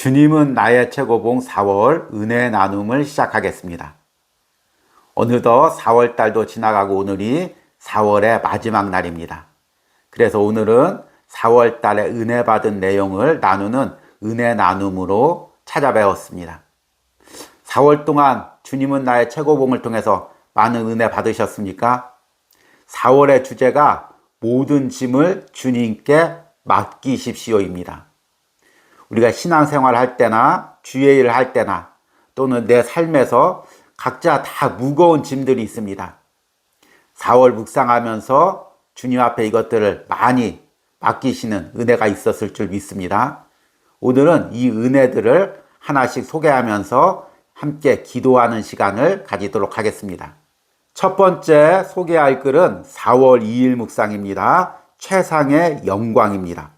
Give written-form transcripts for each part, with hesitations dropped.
주님은 나의 최고봉 4월 은혜 나눔을 시작하겠습니다. 어느덧 4월 달도 지나가고 오늘이 4월의 마지막 날입니다. 그래서 오늘은 4월 달에 은혜 받은 내용을 나누는 은혜 나눔으로 찾아뵈었습니다. 4월 동안 주님은 나의 최고봉을 통해서 많은 은혜 받으셨습니까? 4월의 주제가 모든 짐을 주님께 맡기십시오입니다. 우리가 신앙생활 할 때나 주의 일을 할 때나 또는 내 삶에서 각자 다 무거운 짐들이 있습니다. 4월 묵상하면서 주님 앞에 이것들을 많이 맡기시는 은혜가 있었을 줄 믿습니다. 오늘은 이 은혜들을 하나씩 소개하면서 함께 기도하는 시간을 가지도록 하겠습니다. 첫 번째 소개할 글은 4월 2일 묵상입니다. 최상의 영광입니다.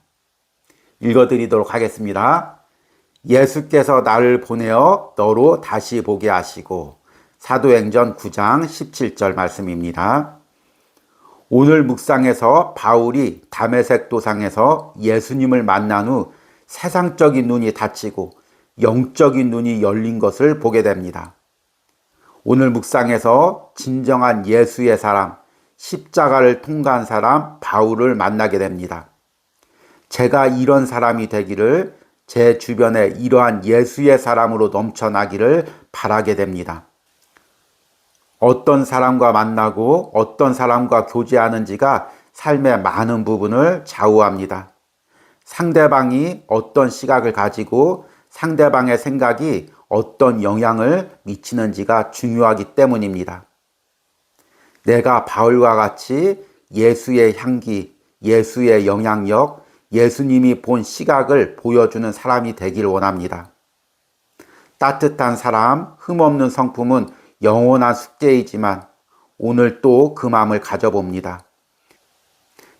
읽어드리도록 하겠습니다. 예수께서 나를 보내어 너로 다시 보게 하시고. 사도행전 9장 17절 말씀입니다. 오늘 묵상에서 바울이 다메섹 도상에서 예수님을 만난 후 세상적인 눈이 닫히고 영적인 눈이 열린 것을 보게 됩니다. 오늘 묵상에서 진정한 예수의 사람, 십자가를 통과한 사람 바울을 만나게 됩니다. 제가 이런 사람이 되기를, 제 주변에 이러한 예수의 사람으로 넘쳐나기를 바라게 됩니다. 어떤 사람과 만나고 어떤 사람과 교제하는지가 삶의 많은 부분을 좌우합니다. 상대방이 어떤 시각을 가지고 상대방의 생각이 어떤 영향을 미치는지가 중요하기 때문입니다. 내가 바울과 같이 예수의 향기, 예수의 영향력, 예수님이 본 시각을 보여주는 사람이 되길 원합니다. 따뜻한 사람, 흠없는 성품은 영원한 숙제이지만 오늘 또 그 마음을 가져봅니다.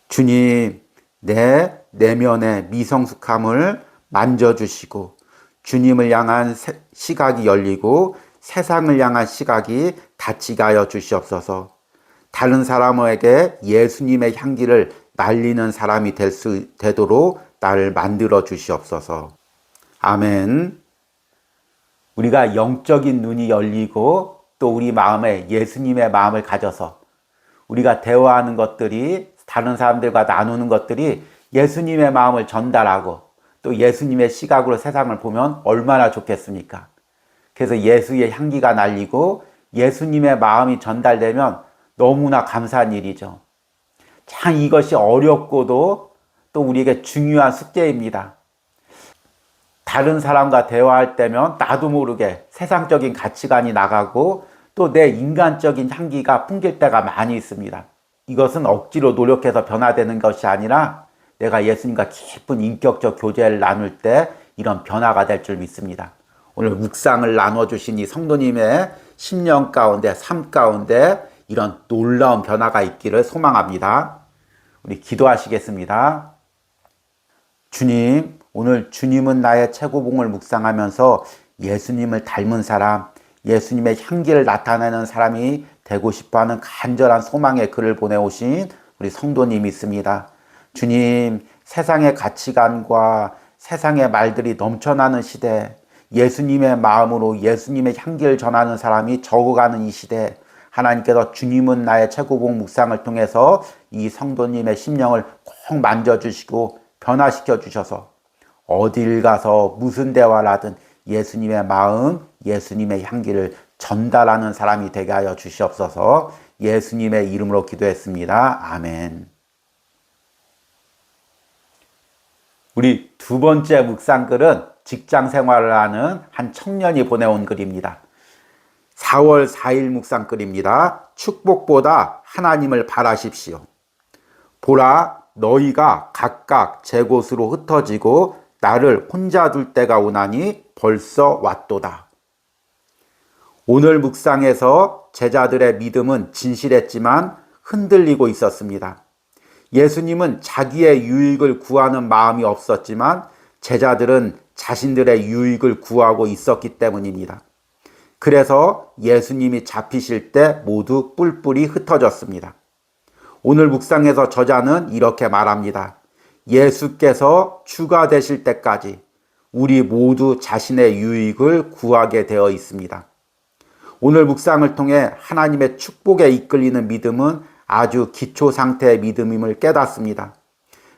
주님, 내 내면의 미성숙함을 만져주시고 주님을 향한 시각이 열리고 세상을 향한 시각이 닫히게 하여 주시옵소서. 다른 사람에게 예수님의 향기를 날리는 사람이 되도록 나를 만들어 주시옵소서. 아멘. 우리가 영적인 눈이 열리고 또 우리 마음에 예수님의 마음을 가져서 우리가 대화하는 것들이, 다른 사람들과 나누는 것들이 예수님의 마음을 전달하고 또 예수님의 시각으로 세상을 보면 얼마나 좋겠습니까? 그래서 예수의 향기가 날리고 예수님의 마음이 전달되면 너무나 감사한 일이죠. 참 이것이 어렵고도 또 우리에게 중요한 숙제입니다. 다른 사람과 대화할 때면 나도 모르게 세상적인 가치관이 나가고 또 내 인간적인 향기가 풍길 때가 많이 있습니다. 이것은 억지로 노력해서 변화되는 것이 아니라 내가 예수님과 깊은 인격적 교제를 나눌 때 이런 변화가 될 줄 믿습니다. 오늘 묵상을 나눠주신 이 성도님의 심령 가운데, 삶 가운데 이런 놀라운 변화가 있기를 소망합니다. 우리 기도하시겠습니다. 주님, 오늘 주님은 나의 최고봉을 묵상하면서 예수님을 닮은 사람, 예수님의 향기를 나타내는 사람이 되고 싶어하는 간절한 소망의 글을 보내오신 우리 성도님이 있습니다. 주님, 세상의 가치관과 세상의 말들이 넘쳐나는 시대, 예수님의 마음으로 예수님의 향기를 전하는 사람이 적어가는 이 시대, 하나님께서 주님은 나의 최고봉 묵상을 통해서 이 성도님의 심령을 꼭 만져주시고 변화시켜 주셔서 어딜 가서 무슨 대화를 하든 예수님의 마음, 예수님의 향기를 전달하는 사람이 되게 하여 주시옵소서. 예수님의 이름으로 기도했습니다. 아멘. 우리 두 번째 묵상글은 직장 생활을 하는 한 청년이 보내온 글입니다. 4월 4일 묵상글입니다. 축복보다 하나님을 바라십시오. 보라, 너희가 각각 제 곳으로 흩어지고 나를 혼자 둘 때가 오나니 벌써 왔도다. 오늘 묵상에서 제자들의 믿음은 진실했지만 흔들리고 있었습니다. 예수님은 자기의 유익을 구하는 마음이 없었지만 제자들은 자신들의 유익을 구하고 있었기 때문입니다. 그래서 예수님이 잡히실 때 모두 뿔뿔이 흩어졌습니다. 오늘 묵상에서 저자는 이렇게 말합니다. 예수께서 주가 되실 때까지 우리 모두 자신의 유익을 구하게 되어 있습니다. 오늘 묵상을 통해 하나님의 축복에 이끌리는 믿음은 아주 기초 상태의 믿음임을 깨닫습니다.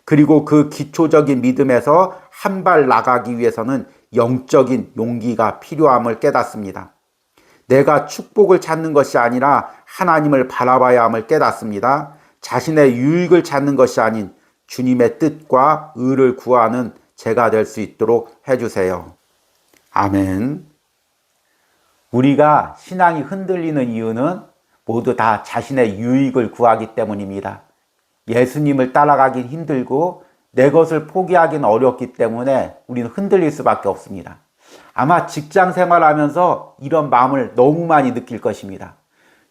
그리고 그 기초적인 믿음에서 한 발 나가기 위해서는 영적인 용기가 필요함을 깨닫습니다. 내가 축복을 찾는 것이 아니라 하나님을 바라봐야 함을 깨닫습니다. 자신의 유익을 찾는 것이 아닌 주님의 뜻과 의를 구하는 제가 될 수 있도록 해주세요. 아멘. 우리가 신앙이 흔들리는 이유는 모두 다 자신의 유익을 구하기 때문입니다. 예수님을 따라가긴 힘들고 내 것을 포기하기는 어렵기 때문에 우리는 흔들릴 수밖에 없습니다. 아마 직장 생활하면서 이런 마음을 너무 많이 느낄 것입니다.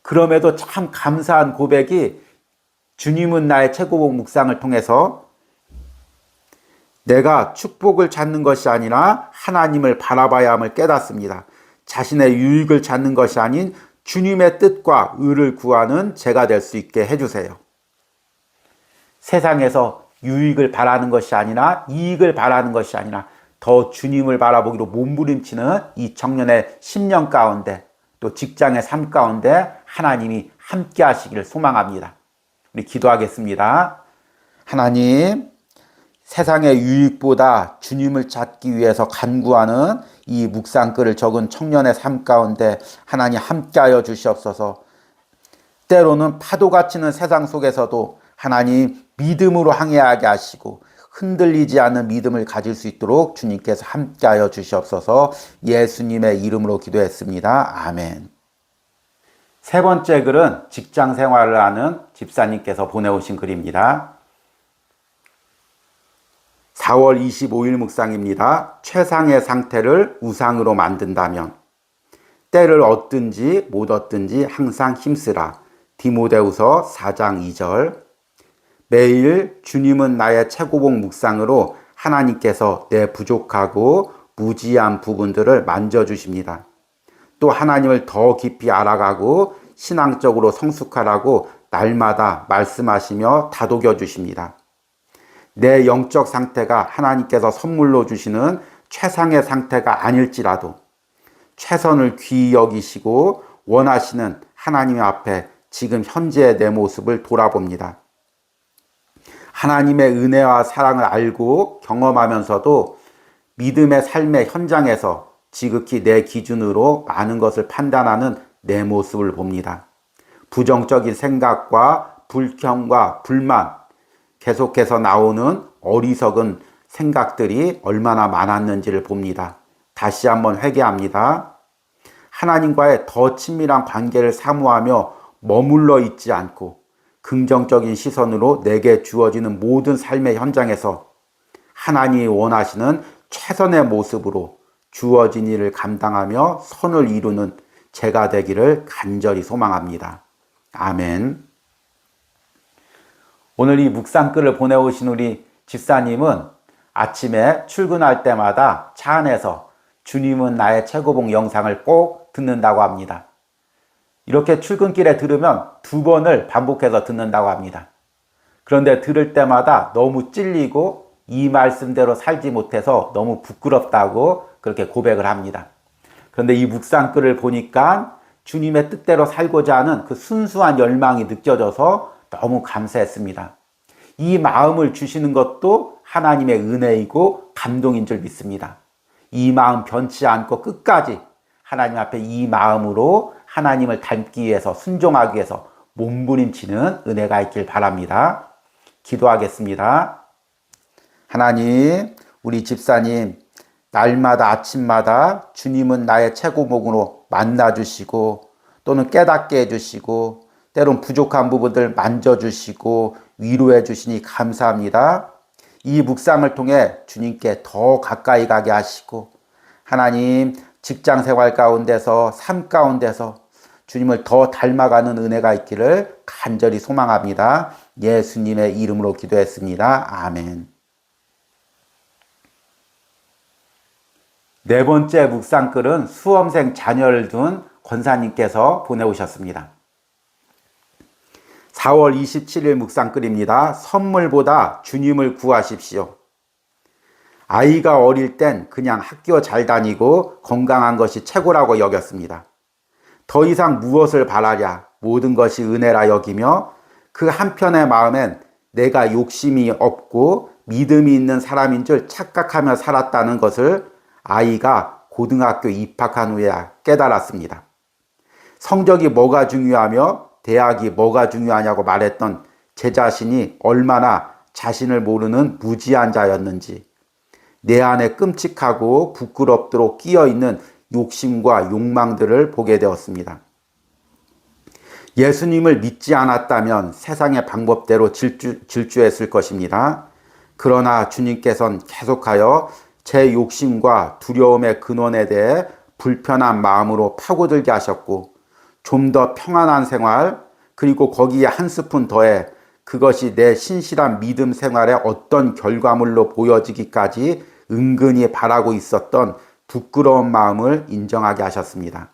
그럼에도 참 감사한 고백이 주님은 나의 최고봉 묵상을 통해서 내가 축복을 찾는 것이 아니라 하나님을 바라봐야 함을 깨닫습니다. 자신의 유익을 찾는 것이 아닌 주님의 뜻과 의를 구하는 제가 될 수 있게 해주세요. 세상에서 유익을 바라는 것이 아니라 이익을 바라는 것이 아니라 더 주님을 바라보기로 몸부림치는 이 청년의 10년 가운데 또 직장의 삶 가운데 하나님이 함께 하시기를 소망합니다. 우리 기도하겠습니다. 하나님, 세상의 유익보다 주님을 찾기 위해서 간구하는 이 묵상글을 적은 청년의 삶 가운데 하나님 함께하여 주시옵소서. 때로는 파도가 치는 세상 속에서도 하나님 믿음으로 항해하게 하시고 흔들리지 않는 믿음을 가질 수 있도록 주님께서 함께하여 주시옵소서. 예수님의 이름으로 기도했습니다. 아멘. 세 번째 글은 직장 생활을 하는 집사님께서 보내오신 글입니다. 4월 25일 묵상입니다. 최상의 상태를 우상으로 만든다면 때를 얻든지 못 얻든지 항상 힘쓰라. 디모데후서 4장 2절. 매일 주님은 나의 최고봉 묵상으로 하나님께서 내 부족하고 무지한 부분들을 만져주십니다. 또 하나님을 더 깊이 알아가고 신앙적으로 성숙하라고 날마다 말씀하시며 다독여 주십니다. 내 영적 상태가 하나님께서 선물로 주시는 최상의 상태가 아닐지라도 최선을 귀히 여기시고 원하시는 하나님 앞에 지금 현재의 내 모습을 돌아봅니다. 하나님의 은혜와 사랑을 알고 경험하면서도 믿음의 삶의 현장에서 지극히 내 기준으로 많은 것을 판단하는 내 모습을 봅니다. 부정적인 생각과 불평과 불만, 계속해서 나오는 어리석은 생각들이 얼마나 많았는지를 봅니다. 다시 한번 회개합니다. 하나님과의 더 친밀한 관계를 사모하며 머물러 있지 않고 긍정적인 시선으로 내게 주어지는 모든 삶의 현장에서 하나님이 원하시는 최선의 모습으로 주어진 일을 감당하며 선을 이루는 제가 되기를 간절히 소망합니다. 아멘. 오늘 이 묵상글을 보내오신 우리 집사님은 아침에 출근할 때마다 차 안에서 주님은 나의 최고봉 영상을 꼭 듣는다고 합니다. 이렇게 출근길에 들으면 2번을 반복해서 듣는다고 합니다. 그런데 들을 때마다 너무 찔리고 이 말씀대로 살지 못해서 너무 부끄럽다고 그렇게 고백을 합니다. 그런데 이 묵상글을 보니까 주님의 뜻대로 살고자 하는 그 순수한 열망이 느껴져서 너무 감사했습니다. 이 마음을 주시는 것도 하나님의 은혜이고 감동인 줄 믿습니다. 이 마음 변치 않고 끝까지 하나님 앞에 이 마음으로 하나님을 닮기 위해서 순종하기 위해서 몸부림치는 은혜가 있길 바랍니다. 기도하겠습니다. 하나님, 우리 집사님 날마다 아침마다 주님은 나의 최고봉으로 만나주시고 또는 깨닫게 해주시고 때론 부족한 부분들 만져주시고 위로해 주시니 감사합니다. 이 묵상을 통해 주님께 더 가까이 가게 하시고 하나님 직장 생활 가운데서 삶 가운데서 주님을 더 닮아가는 은혜가 있기를 간절히 소망합니다. 예수님의 이름으로 기도했습니다. 아멘. 네 번째 묵상글은 수험생 자녀를 둔 권사님께서 보내오셨습니다. 4월 27일 묵상글입니다. 선물보다 주님을 구하십시오. 아이가 어릴 땐 그냥 학교 잘 다니고 건강한 것이 최고라고 여겼습니다. 더 이상 무엇을 바라랴 모든 것이 은혜라 여기며 그 한편의 마음엔 내가 욕심이 없고 믿음이 있는 사람인 줄 착각하며 살았다는 것을 아이가 고등학교 입학한 후에 깨달았습니다. 성적이 뭐가 중요하며 대학이 뭐가 중요하냐고 말했던 제 자신이 얼마나 자신을 모르는 무지한 자였는지, 내 안에 끔찍하고 부끄럽도록 끼어있는 욕심과 욕망들을 보게 되었습니다. 예수님을 믿지 않았다면 세상의 방법대로 질주했을 것입니다. 그러나 주님께서는 계속하여 제 욕심과 두려움의 근원에 대해 불편한 마음으로 파고들게 하셨고, 좀 더 평안한 생활, 그리고 거기에 한 스푼 더해 그것이 내 신실한 믿음 생활의 어떤 결과물로 보여지기까지 은근히 바라고 있었던 부끄러운 마음을 인정하게 하셨습니다.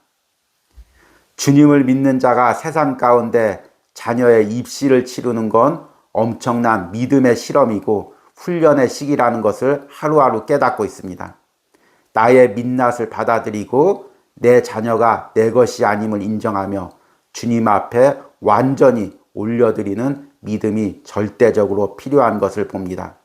주님을 믿는 자가 세상 가운데 자녀의 입시를 치르는 건 엄청난 믿음의 실험이고 훈련의 시기라는 것을 하루하루 깨닫고 있습니다. 나의 민낯을 받아들이고 내 자녀가 내 것이 아님을 인정하며 주님 앞에 완전히 올려드리는 믿음이 절대적으로 필요한 것을 봅니다.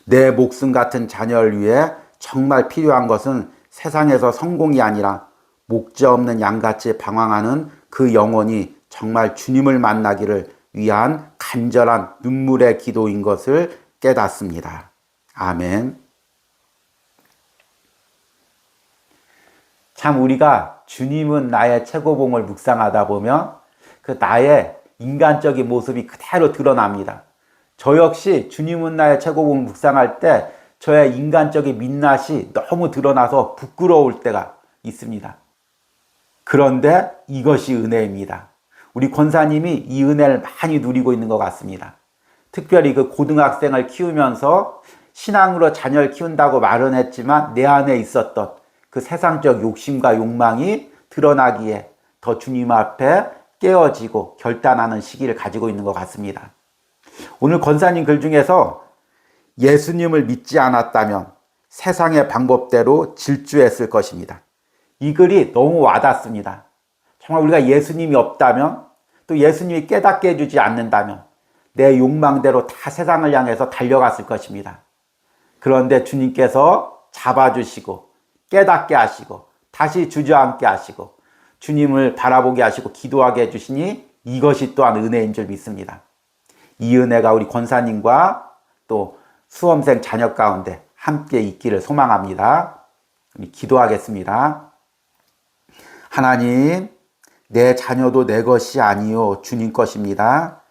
내 목숨 같은 자녀를 위해 정말 필요한 것은 세상에서 성공이 아니라 목자 없는 양같이 방황하는 그 영혼이 정말 주님을 만나기를 위한 간절한 눈물의 기도인 것을 깨닫습니다. 아멘. 참 우리가 주님은 나의 최고봉을 묵상하다 보면 그 나의 인간적인 모습이 그대로 드러납니다. 저 역시 주님은 나의 최고봉을 묵상할 때 저의 인간적인 민낯이 너무 드러나서 부끄러울 때가 있습니다. 그런데 이것이 은혜입니다. 우리 권사님이 이 은혜를 많이 누리고 있는 것 같습니다. 특별히 그 고등학생을 키우면서 신앙으로 자녀를 키운다고 말은 했지만 내 안에 있었던 그 세상적 욕심과 욕망이 드러나기에 더 주님 앞에 깨어지고 결단하는 시기를 가지고 있는 것 같습니다. 오늘 권사님 글 중에서 예수님을 믿지 않았다면 세상의 방법대로 질주했을 것입니다. 이 글이 너무 와닿습니다. 정말 우리가 예수님이 없다면, 또 예수님이 깨닫게 해주지 않는다면 내 욕망대로 다 세상을 향해서 달려갔을 것입니다. 그런데 주님께서 잡아주시고 깨닫게 하시고 다시 주저앉게 하시고 주님을 바라보게 하시고 기도하게 해주시니 이것이 또한 은혜인 줄 믿습니다. 이 은혜가 우리 권사님과 또 수험생 자녀 가운데 함께 있기를 소망합니다. 기도하겠습니다. 하나님, 내 자녀도 내 것이 아니요 주님 것입니다.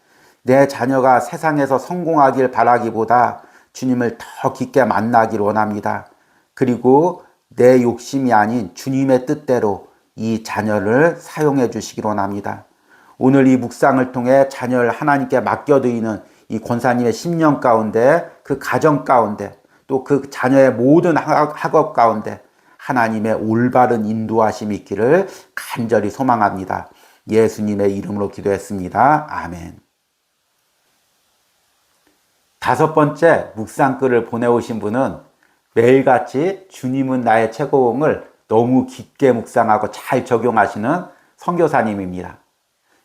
내 자녀가 세상에서 성공하길 바라기보다 주님을 더 깊게 만나길 원합니다. 그리고 내 욕심이 아닌 주님의 뜻대로 이 자녀를 사용해 주시길 원합니다. 오늘 이 묵상을 통해 자녀를 하나님께 맡겨드리는 이 권사님의 심령 가운데, 그 가정 가운데, 또 그 자녀의 모든 학업 가운데 하나님의 올바른 인도하심이 있기를 간절히 소망합니다. 예수님의 이름으로 기도했습니다. 아멘. 5번째 묵상글을 보내오신 분은 매일같이 주님은 나의 최고봉을 너무 깊게 묵상하고 잘 적용하시는 선교사님입니다.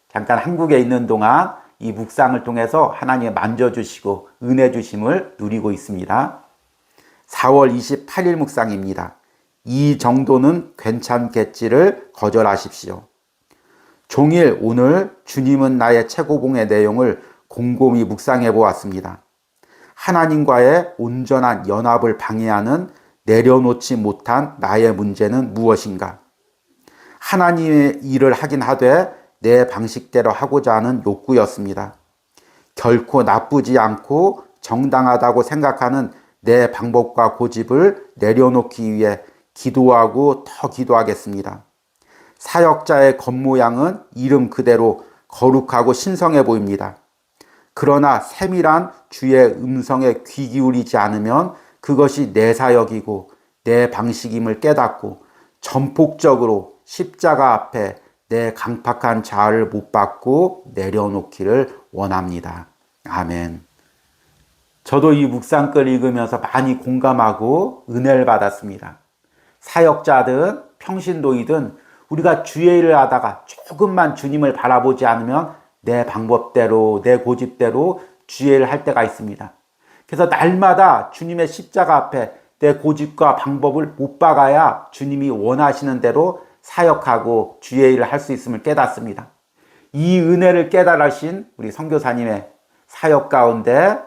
잠깐 한국에 있는 동안 이 묵상을 통해서 하나님이 만져주시고 은혜 주심을 누리고 있습니다. 4월 28일 묵상입니다. 이 정도는 괜찮겠지를 거절하십시오. 종일 오늘 주님은 나의 최고봉의 내용을 곰곰이 묵상해 보았습니다. 하나님과의 온전한 연합을 방해하는 내려놓지 못한 나의 문제는 무엇인가? 하나님의 일을 하긴 하되 내 방식대로 하고자 하는 욕구였습니다. 결코 나쁘지 않고 정당하다고 생각하는 내 방법과 고집을 내려놓기 위해 기도하고 더 기도하겠습니다. 사역자의 겉모양은 이름 그대로 거룩하고 신성해 보입니다. 그러나 세밀한 주의 음성에 귀 기울이지 않으면 그것이 내 사역이고 내 방식임을 깨닫고 전폭적으로 십자가 앞에 내 강팍한 자아를 못 받고 내려놓기를 원합니다. 아멘. 저도 이 묵상글 읽으면서 많이 공감하고 은혜를 받았습니다. 사역자든 평신도이든 우리가 주의 일을 하다가 조금만 주님을 바라보지 않으면 내 방법대로 내 고집대로 주의 일을 할 때가 있습니다. 그래서 날마다 주님의 십자가 앞에 내 고집과 방법을 못 박아야 주님이 원하시는 대로 사역하고 주의 일을 할 수 있음을 깨닫습니다. 이 은혜를 깨달으신 우리 선교사님의 사역 가운데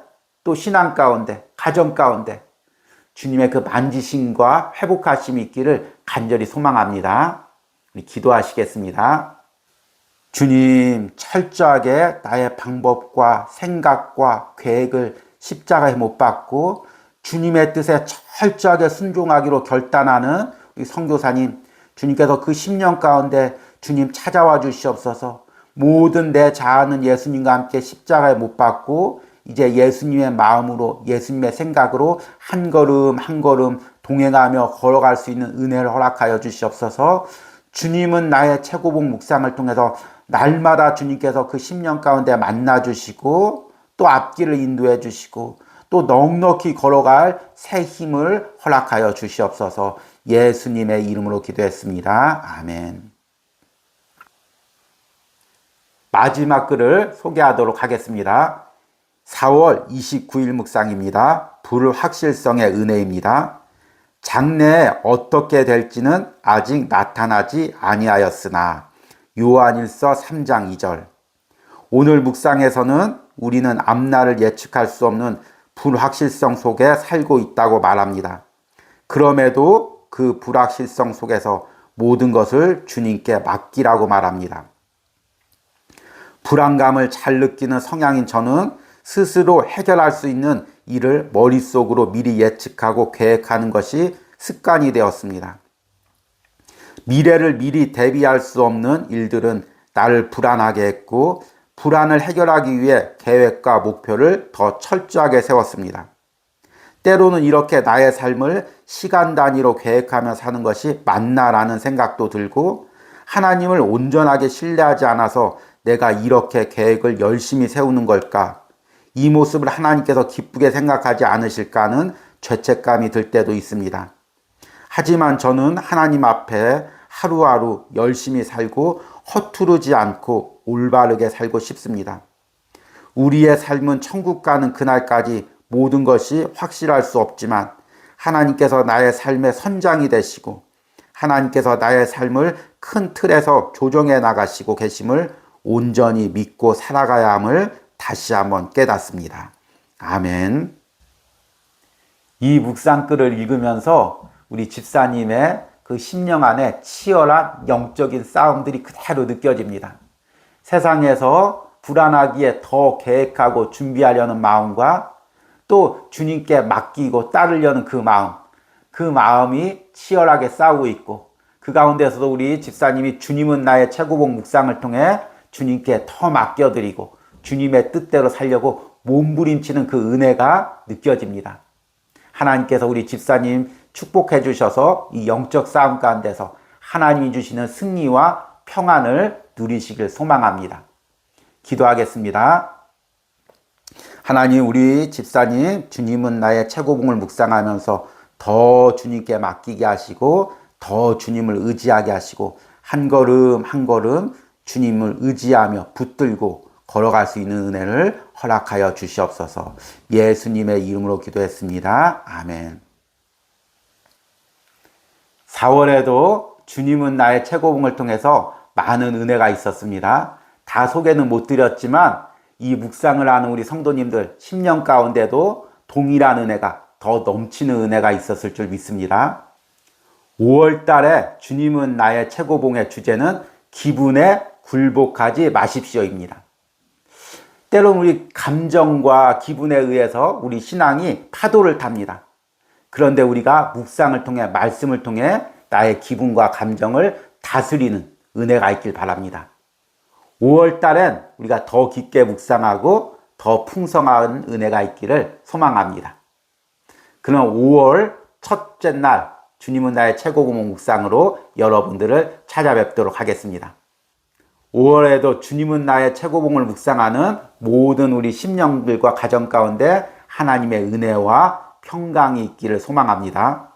또 신앙 가운데 가정 가운데 주님의 그 만지심과 회복하심이 있기를 간절히 소망합니다. 우리 기도하시겠습니다. 주님, 철저하게 나의 방법과 생각과 계획을 십자가에 못 박고 주님의 뜻에 철저하게 순종하기로 결단하는 우리 선교사님, 주님께서 그 10년 가운데 주님 찾아와 주시옵소서. 모든 내 자아는 예수님과 함께 십자가에 못 박고 이제 예수님의 마음으로 예수님의 생각으로 한 걸음 한 걸음 동행하며 걸어갈 수 있는 은혜를 허락하여 주시옵소서. 주님은 나의 최고봉 묵상을 통해서 날마다 주님께서 그 10년 가운데 만나 주시고 또 앞길을 인도해 주시고 또 넉넉히 걸어갈 새 힘을 허락하여 주시옵소서. 예수님의 이름으로 기도했습니다. 아멘. 마지막 글을 소개하도록 하겠습니다. 4월 29일 묵상입니다. 불확실성의 은혜입니다. 장래에 어떻게 될지는 아직 나타나지 아니하였으나 요한일서 3장 2절. 오늘 묵상에서는 우리는 앞날을 예측할 수 없는 불확실성 속에 살고 있다고 말합니다. 그럼에도 그 불확실성 속에서 모든 것을 주님께 맡기라고 말합니다. 불안감을 잘 느끼는 성향인 저는 스스로 해결할 수 있는 일을 머릿속으로 미리 예측하고 계획하는 것이 습관이 되었습니다. 미래를 미리 대비할 수 없는 일들은 나를 불안하게 했고 불안을 해결하기 위해 계획과 목표를 더 철저하게 세웠습니다. 때로는 이렇게 나의 삶을 시간 단위로 계획하며 사는 것이 맞나라는 생각도 들고 하나님을 온전하게 신뢰하지 않아서 내가 이렇게 계획을 열심히 세우는 걸까? 이 모습을 하나님께서 기쁘게 생각하지 않으실까 하는 죄책감이 들 때도 있습니다. 하지만 저는 하나님 앞에 하루하루 열심히 살고 허투루지 않고 올바르게 살고 싶습니다. 우리의 삶은 천국 가는 그날까지 모든 것이 확실할 수 없지만 하나님께서 나의 삶의 선장이 되시고 하나님께서 나의 삶을 큰 틀에서 조정해 나가시고 계심을 온전히 믿고 살아가야 함을 다시 한번 깨닫습니다. 아멘. 이 묵상글을 읽으면서 우리 집사님의 그 심령 안에 치열한 영적인 싸움들이 그대로 느껴집니다. 세상에서 불안하기에 더 계획하고 준비하려는 마음과 또 주님께 맡기고 따르려는 그 마음이 치열하게 싸우고 있고 그 가운데서도 우리 집사님이 주님은 나의 최고봉 묵상을 통해 주님께 더 맡겨드리고 주님의 뜻대로 살려고 몸부림치는 그 은혜가 느껴집니다. 하나님께서 우리 집사님 축복해 주셔서 이 영적 싸움 가운데서 하나님이 주시는 승리와 평안을 누리시길 소망합니다. 기도하겠습니다. 하나님, 우리 집사님 주님은 나의 최고봉을 묵상하면서 더 주님께 맡기게 하시고 더 주님을 의지하게 하시고 한 걸음 한 걸음 주님을 의지하며 붙들고 걸어갈 수 있는 은혜를 허락하여 주시옵소서. 예수님의 이름으로 기도했습니다. 아멘. 4월에도 주님은 나의 최고봉을 통해서 많은 은혜가 있었습니다. 다 소개는 못 드렸지만 이 묵상을 하는 우리 성도님들 10년 가운데도 동일한 은혜가 더 넘치는 은혜가 있었을 줄 믿습니다. 5월 달에 주님은 나의 최고봉의 주제는 기분에 굴복하지 마십시오입니다. 때로는 우리 감정과 기분에 의해서 우리 신앙이 파도를 탑니다. 그런데 우리가 묵상을 통해 말씀을 통해 나의 기분과 감정을 다스리는 은혜가 있길 바랍니다. 5월 달엔 우리가 더 깊게 묵상하고 더 풍성한 은혜가 있기를 소망합니다. 그럼 5월 첫째 날 주님은 나의 최고봉 묵상으로 여러분들을 찾아뵙도록 하겠습니다. 5월에도 주님은 나의 최고봉을 묵상하는 모든 우리 심령들과 가정 가운데 하나님의 은혜와 평강이 있기를 소망합니다.